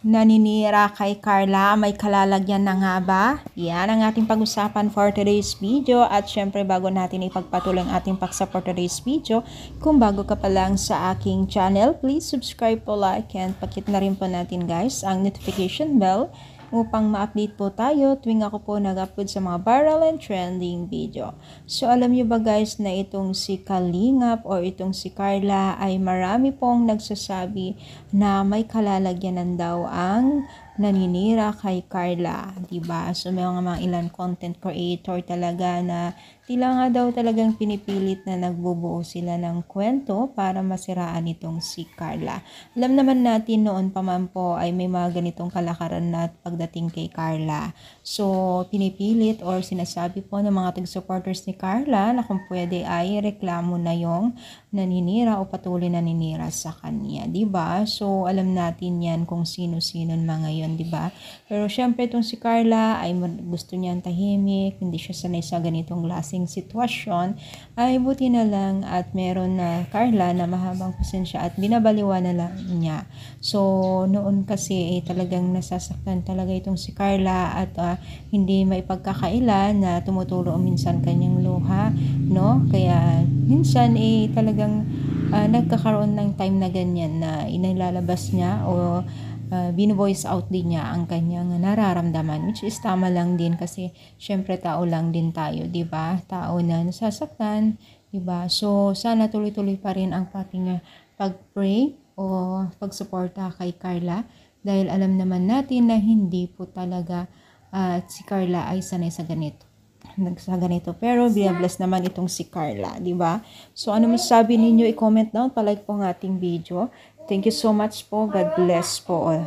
Naninira kay Carla, may kalalagyan na nga ba? Yan ang ating pag-usapan for today's video. At syempre bago natin ipagpatuloy ang ating pag-support today's video, kung bago ka pa lang sa aking channel, please subscribe po, like, and pakit na rin po natin guys ang notification bell upang ma-update po tayo tuwing ako po nag-upload sa mga viral and trending video. So alam niyo ba guys na itong si Kalingap o itong si Carla ay marami pong nagsasabi na may kalalagyanan daw ang naninira kay Carla, diba? So may mga ilan content creator talaga na tila nga daw talagang pinipilit na nagbubuo sila ng kwento para masiraan itong si Carla. Alam naman natin noon pa man po ay may mga ganitong kalakaran na pagdating kay Carla. So pinipilit or sinasabi po ng mga tag-supporters ni Carla na kung pwede ay reklamo na yung naninira o patuloy naninira sa kanya, diba? So alam natin yan kung sino-sino mga yun, diba? Pero syempre itong si Carla ay gusto niyang tahimik, hindi siya sanay sa ganitong klaseng sitwasyon, ay buti na lang at meron na Carla na mahabang pasensya at binabaliwa na lang niya. So noon kasi talagang nasasaktan talaga itong si Carla at hindi maipagkakaila na tumutulo minsan kanyang luha, no? Kaya minsan talagang nagkakaroon ng time na ganyan na inilalabas niya o bino-voice out din niya ang kanyang nararamdaman, which is tama lang din kasi syempre tao lang din tayo, 'di ba? Tao na nasasaktan, 'di ba? So sana tuloy-tuloy pa rin ang ating pag-pray o pagsuporta kay Carla dahil alam naman natin na hindi po talaga si Carla ay sanay sa ganito. Pero bless naman itong si Carla, 'di ba? So ano masasabi ninyo, i-comment down, pa-like po ang ating video. Thank you so much po. God bless po all.